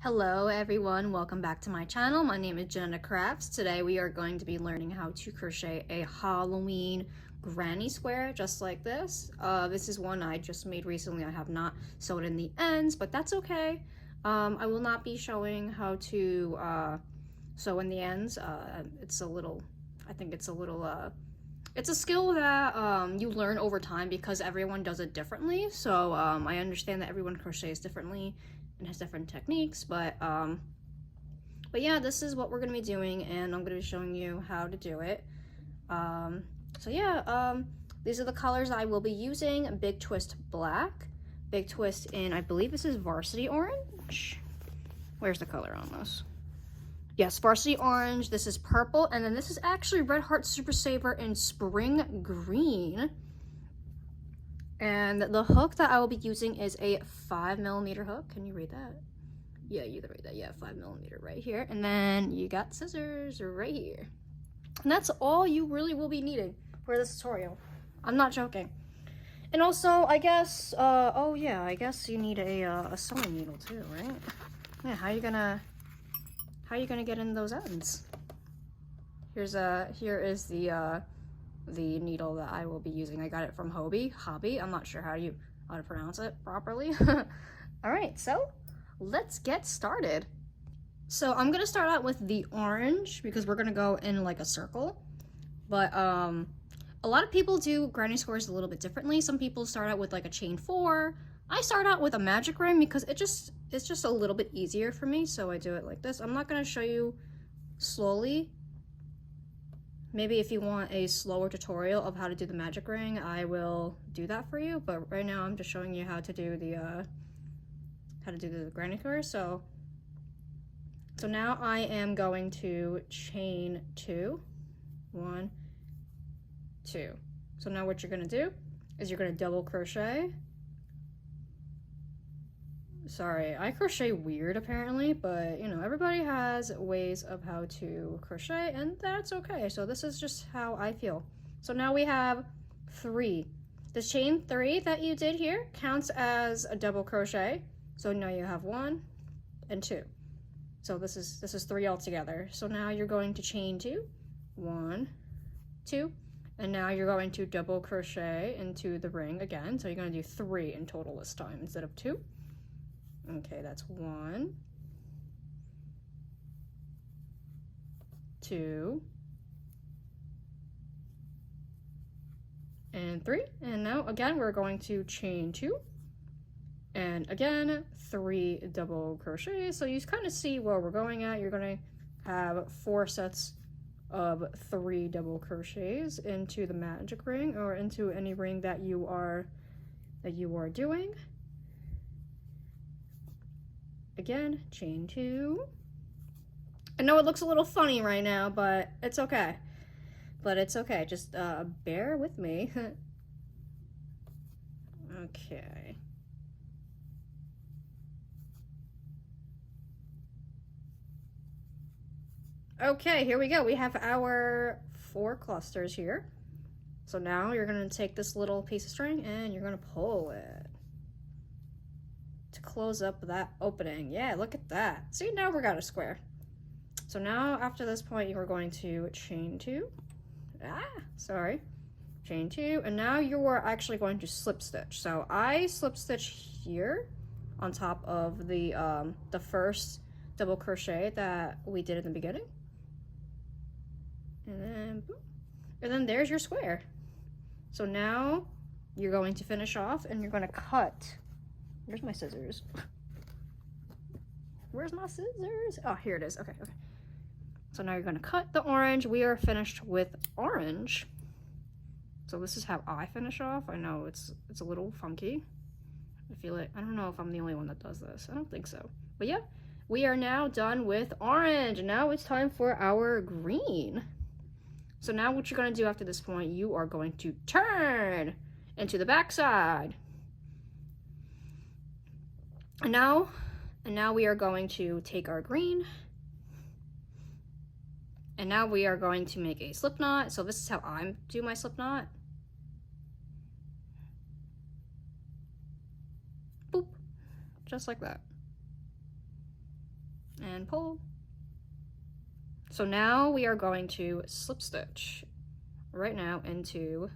Hello everyone, welcome back to my channel. My name is Jenna Crafts. Today we are going to be learning how to crochet a Halloween granny square just like this. This is one I just made recently. I have not sewed in the ends, but that's okay. I will not be showing how to sew in the ends. It's a skill that you learn over time because everyone does it differently. So I understand that everyone crochets differently and has different techniques, but yeah, this is what we're gonna be doing, and I'm gonna be showing you how to do it. These are the colors I will be using: Big Twist Black, Big Twist in, I believe this is Varsity Orange. Where's the color on this? Yes, Varsity Orange. This is purple, and then this is actually Red Heart Super Saver in Spring Green. And the hook that I will be using is a 5mm hook. Can you read that? Yeah, you can read that. Yeah, 5mm right here. And then you got scissors right here. And that's all you really will be needing for this tutorial. I'm not joking. And also, I guess, oh yeah, I guess you need a sewing needle too, right? Yeah, how you gonna get in those ends? Here is the needle that I will be using. I got it from Hobby. I'm not sure how to pronounce it properly. All right, so let's get started. So I'm gonna start out with the orange because we're gonna go in like a circle. But a lot of people do granny squares a little bit differently. Some people start out with like a chain 4. I start out with a magic ring because it's just a little bit easier for me, so I do it like this. I'm not gonna show you slowly. Maybe if you want a slower tutorial of how to do the magic ring, I will do that for you. But right now I'm just showing you how to do the granny square. So now I am going to chain 2, 1, 2. So now what you're gonna do is you're gonna double crochet. Sorry, I crochet weird apparently, but you know, everybody has ways of how to crochet, and that's okay. So this is just how I feel. So now we have 3. The chain 3 that you did here counts as a double crochet. So now you have 1 and 2. So this is 3 altogether. So now you're going to chain 2, 1, 2, and now you're going to double crochet into the ring again. So you're going to do 3 in total this time instead of 2. Okay, that's 1, 2, and 3. And now again, we're going to chain 2, and again, 3 double crochets. So you kind of see where we're going at. You're going to have 4 sets of 3 double crochets into the magic ring or into any ring that you are doing. Again, chain 2. I know it looks a little funny right now, but it's okay. Just bear with me. Okay. Okay, here we go. We have our 4 clusters here. So now you're gonna take this little piece of string and you're gonna pull it to close up that opening. Yeah, look at that. See, now we got a square. So now after this point, you are going to chain 2. Chain 2, and now you are actually going to slip stitch. So I slip stitch here on top of the first double crochet that we did in the beginning. And then boom. And then there's your square. So now you're going to finish off and you're going to cut. Where's my scissors? Where's my scissors? Oh, here it is. Okay. So now you're going to cut the orange. We are finished with orange. So this is how I finish off. I know it's a little funky. I feel it. I don't know if I'm the only one that does this. I don't think so. But yeah, we are now done with orange. Now it's time for our green. So now what you're going to do after this point, you are going to turn into the back side. And now we are going to take our green, and now we are going to make a slip knot. So this is how I do my slip knot. Boop, just like that. and pull. So now we are going to slip stitch right now into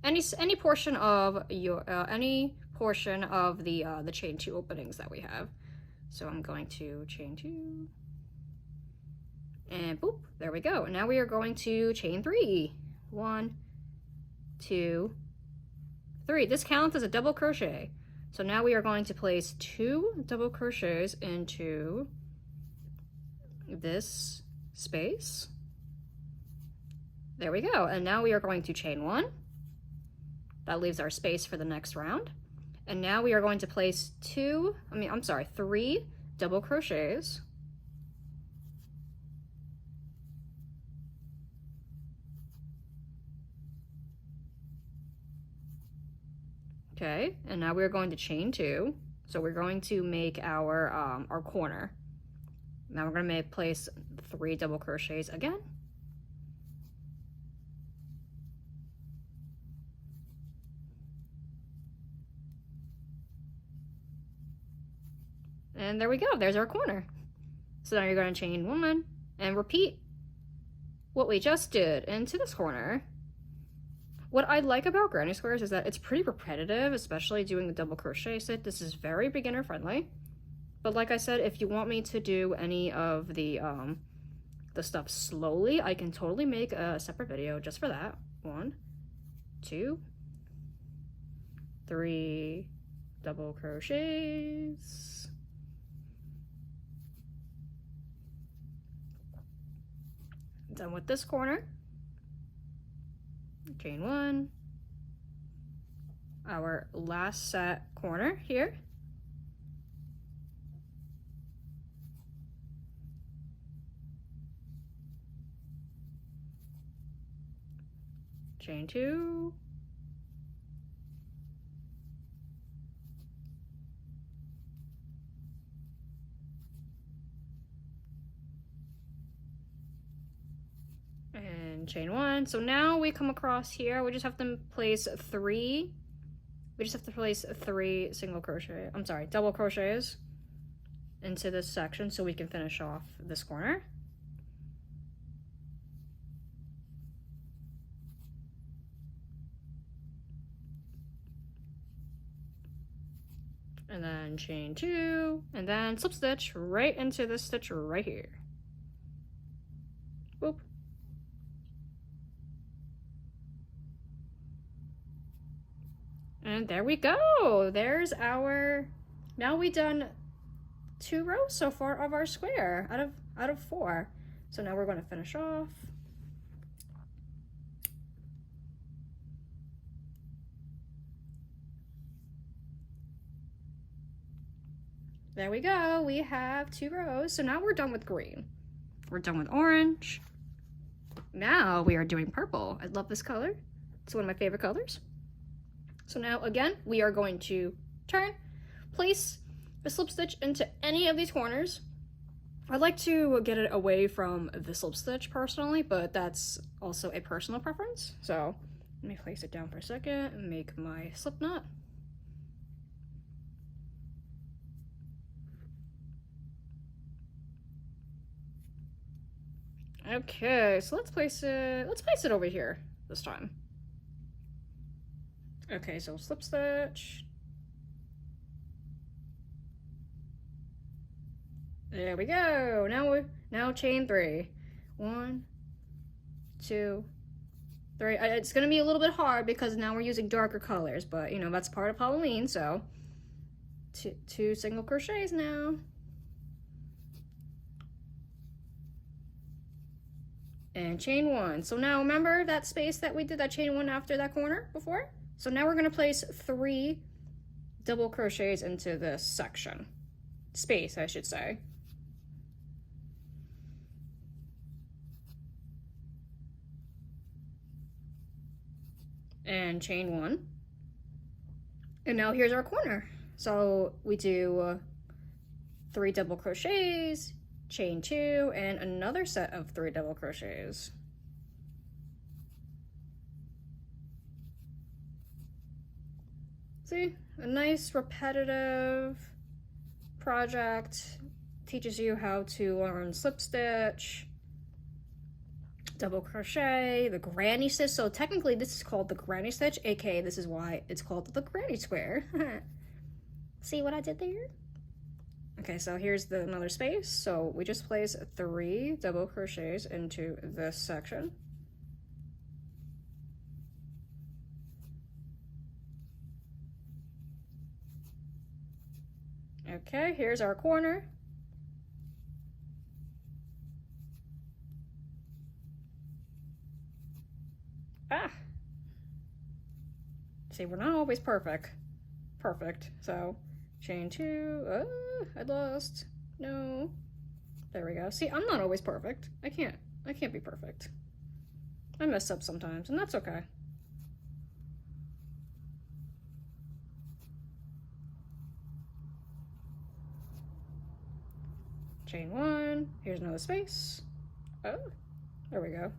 any portion of your the chain 2 openings that we have. So I'm going to chain 2 and boop, there we go. And now we are going to chain 3. 1, 2, 3. This counts as a double crochet. So now we are going to place 2 double crochets into this space. There we go. And now we are going to chain 1. That leaves our space for the next round. And now we are going to place 3 double crochets. Okay, and now we're going to chain 2. So we're going to make our corner. Now we're going to place 3 double crochets again. And there we go, there's our corner. So now you're going to chain 1 and repeat what we just did into this corner. What I like about granny squares is that it's pretty repetitive, especially doing the double crochet stitch. This is very beginner friendly. But like I said, if you want me to do any of the stuff slowly, I can totally make a separate video just for that. 1, 2, 3 double crochets. Done with this corner. Chain 1, our last set corner here, chain 2, and chain 1. So now we come across here, we just have to place 3 double crochets into this section so we can finish off this corner. And then chain 2, and then slip stitch right into this stitch right here. Boop. And there we go. There's our, now we've done 2 rows so far of our square out of 4. So now we're going to finish off. There we go. We have 2 rows. So now we're done with green. We're done with orange. Now we are doing purple. I love this color. It's one of my favorite colors. So now again, we are going to turn, place a slip stitch into any of these corners. I like to get it away from the slip stitch personally, but that's also a personal preference. So let me place it down for a second and make my slip knot. Okay, so let's place it over here this time. Okay, so slip stitch. There we go. Now chain 3. 1, 2, 3. It's gonna be a little bit hard because now we're using darker colors, but you know, that's part of Halloween, so 2 single crochets now. And chain 1. So now remember that space that we did, that chain 1 after that corner before? So now we're gonna place 3 double crochets into this section. Space, I should say. And chain 1. And now here's our corner. So we do 3 double crochets, chain 2, and another set of 3 double crochets. See, a nice repetitive project teaches you how to learn slip stitch, double crochet, the granny stitch. So technically this is called the granny stitch, aka this is why it's called the granny square. See what I did there? Okay, so here's another space. So we just place 3 double crochets into this section. Okay, here's our corner. Ah! See, we're not always perfect. So, chain 2. Oh, I lost. No. There we go. See, I'm not always perfect. I can't be perfect. I mess up sometimes, and that's okay. Chain 1. Here's another space. Oh, there we go.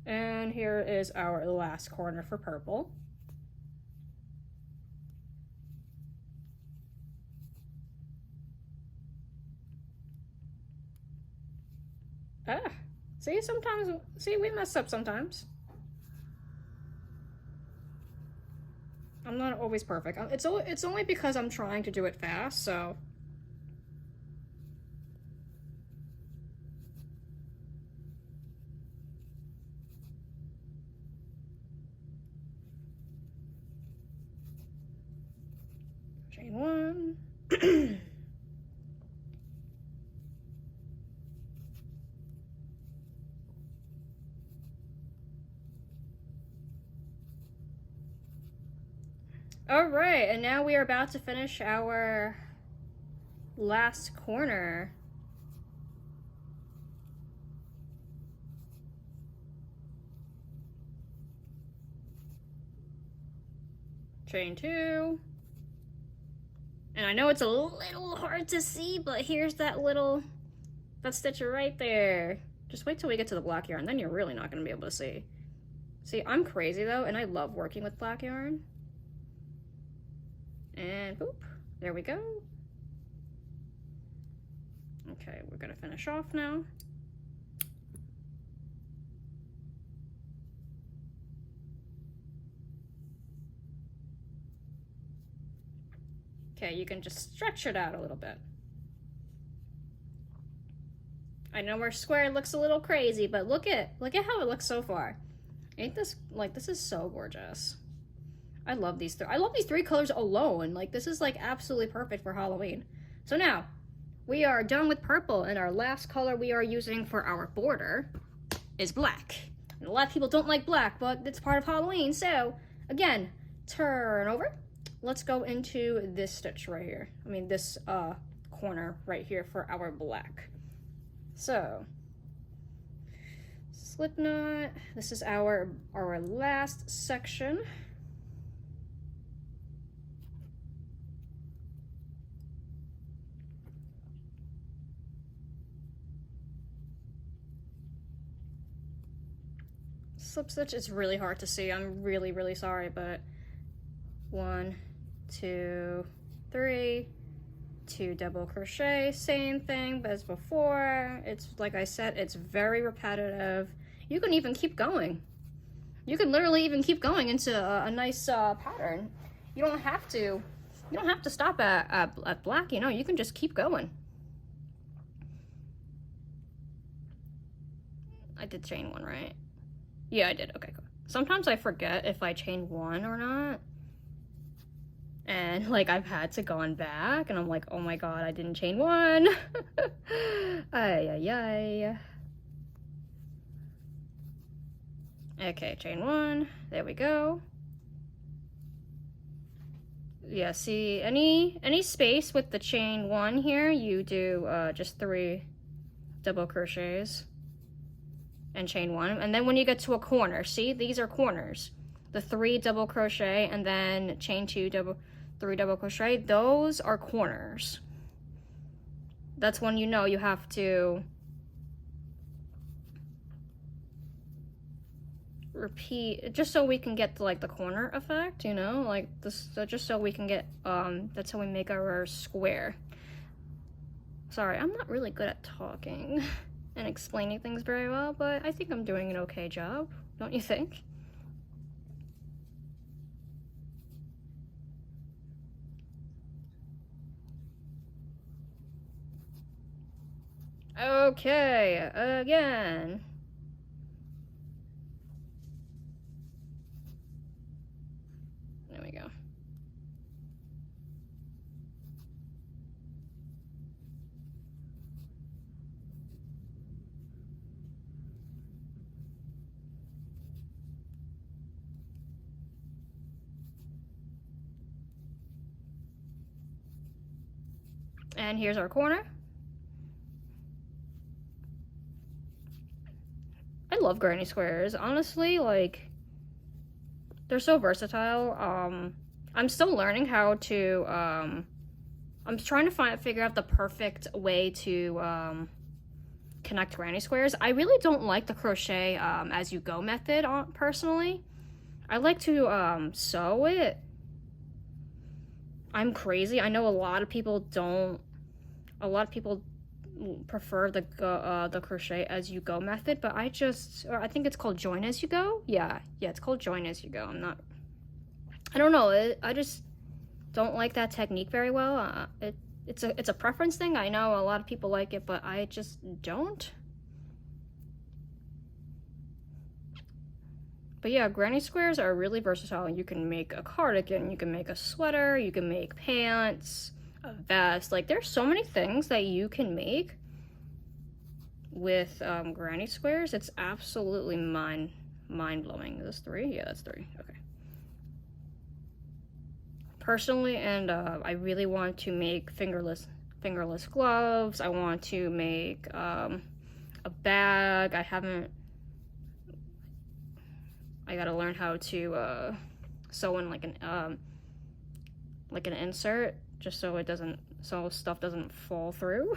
And here is our last corner for purple. Ah, see, we mess up sometimes. I'm not always perfect. It's only because I'm trying to do it fast, so. Chain 1. All right, and now we are about to finish our last corner. Chain 2. And I know it's a little hard to see, but here's that stitch right there. Just wait till we get to the black yarn, then you're really not gonna be able to see. See, I'm crazy though, and I love working with black yarn. And boop, there we go. Okay, we're gonna finish off now. Okay, you can just stretch it out a little bit. I know our square looks a little crazy, but look at how it looks so far. Ain't this, like, this is so gorgeous. I love these 3. I love these 3 colors alone. Like, this is like absolutely perfect for Halloween. So now, we are done with purple, and our last color we are using for our border is black. And a lot of people don't like black, but it's part of Halloween. So, again, turn over. Let's go into this stitch right here. I mean, this corner right here for our black. So, slip knot. This is our last section. Slip stitch is really hard to see. I'm really, really sorry, but 1, 2, 3, 2 double crochet, same thing as before. It's like I said, it's very repetitive. You can even keep going. You can literally even keep going into a nice pattern. You don't have to stop at black, you know, you can just keep going. I did chain 1, right? Yeah, I did. Okay, cool. Sometimes I forget if I chain 1 or not. And like I've had to gone back and I'm like, oh my god, I didn't chain 1. Ay, ay, ay. Okay, chain 1. There we go. Yeah, see, any space with the chain 1 here, you do just 3 double crochets and chain 1. And then when you get to a corner, see, these are corners. The 3 double crochet and then chain 3 double crochet, those are corners. That's when you know you have to repeat just so we can get to, like, the corner effect, you know, like this, just so we can get that's how we make our square. Sorry, I'm not really good at talking and explaining things very well, but I think I'm doing an okay job, don't you think? Okay, again. There we go. And here's our corner. I love granny squares, honestly, like, they're so versatile. I'm still learning how to, I'm trying to figure out the perfect way to, connect granny squares. I really don't like the crochet, as you go method, personally. I like to, sew it. I'm crazy. I know a lot of people don't, a lot of people prefer the crochet as you go method, but I think it's called join as you go. Yeah, it's called join as you go. I don't know, I just don't like that technique very well. It's a preference thing. I know a lot of people like it, but I just don't. But yeah, granny squares are really versatile. You can make a cardigan, you can make a sweater, you can make pants, a vest. Like, there's so many things that you can make with granny squares. It's absolutely mind-blowing. Is this 3? Yeah, that's 3. Okay. Personally, and I really want to make fingerless gloves. I want to make a bag. I gotta learn how to sew in like an insert, just so stuff doesn't fall through.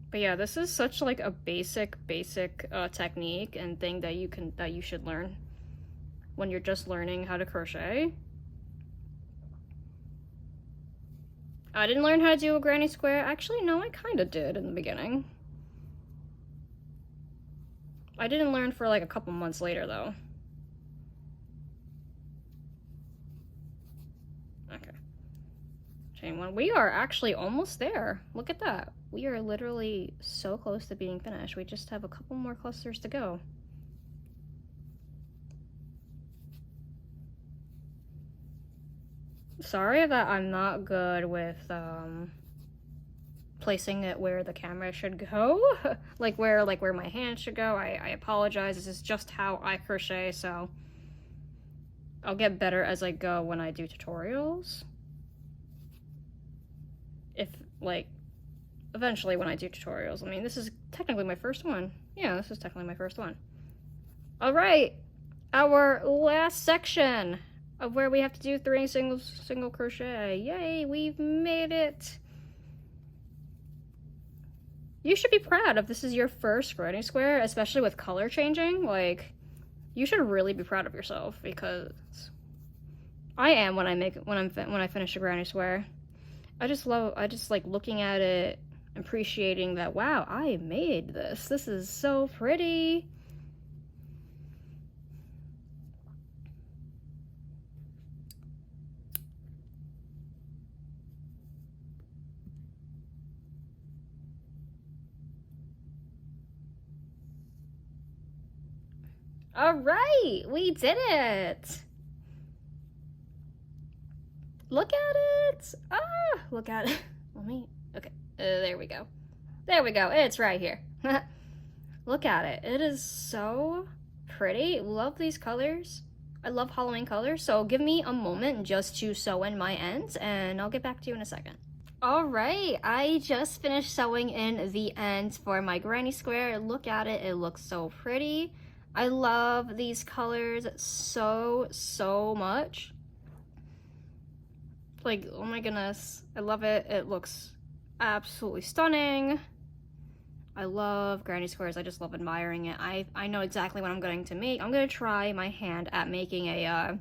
But yeah, this is such like a basic technique and thing that you should learn when you're just learning how to crochet. I didn't learn how to do a granny square. Actually, no, I kind of did in the beginning. I didn't learn for like a couple months later, though. Okay. Chain 1. We are actually almost there. Look at that. We are literally so close to being finished. We just have a couple more clusters to go. Sorry that I'm not good with placing it where the camera should go, like where my hand should go. I apologize. This is just how I crochet, so I'll get better as I go when I do tutorials. If, like, eventually when I do tutorials. I mean, this is technically my first one. Yeah, this is technically my first one. All right, our last section of where we have to do 3 single crochet. Yay, we've made it. You should be proud if this is your first granny square, especially with color changing. Like, you should really be proud of yourself, because I am when I finish a granny square. I just like looking at it, appreciating that, wow, I made this. This is so pretty. All right, we did it. Look at it. Look at it. Okay, there we go. There we go, it's right here. Look at it. It is so pretty. Love these colors. I love Halloween colors, so give me a moment just to sew in my ends, and I'll get back to you in a second. All right, I just finished sewing in the ends for my granny square. Look at it, it looks so pretty. I love these colors so much. Like, oh my goodness, I love it. It looks absolutely stunning. I love granny squares. I just love admiring it. I know exactly what I'm going to make. I'm going to try my hand at making a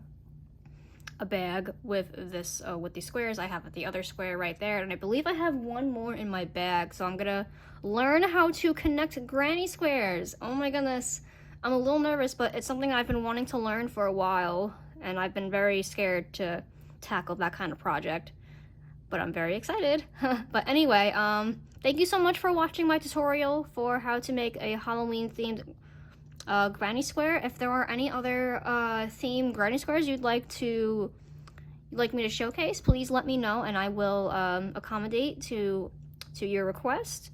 bag with this with these squares. I have the other square right there, and I believe I have one more in my bag, so I'm gonna learn how to connect granny squares. Oh my goodness, I'm a little nervous, but it's something I've been wanting to learn for a while, and I've been very scared to tackle that kind of project, but I'm very excited. But anyway, thank you so much for watching my tutorial for how to make a Halloween themed granny square. If there are any other themed granny squares you'd like me to showcase, please let me know, and I will accommodate to your request.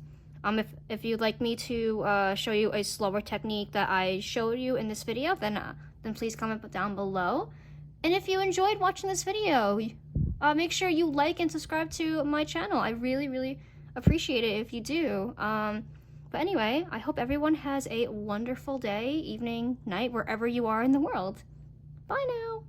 If you'd like me to show you a slower technique that I showed you in this video, then please comment down below. And if you enjoyed watching this video, make sure you like and subscribe to my channel. I really appreciate it if you do. But anyway, I hope everyone has a wonderful day, evening, night, wherever you are in the world. Bye now!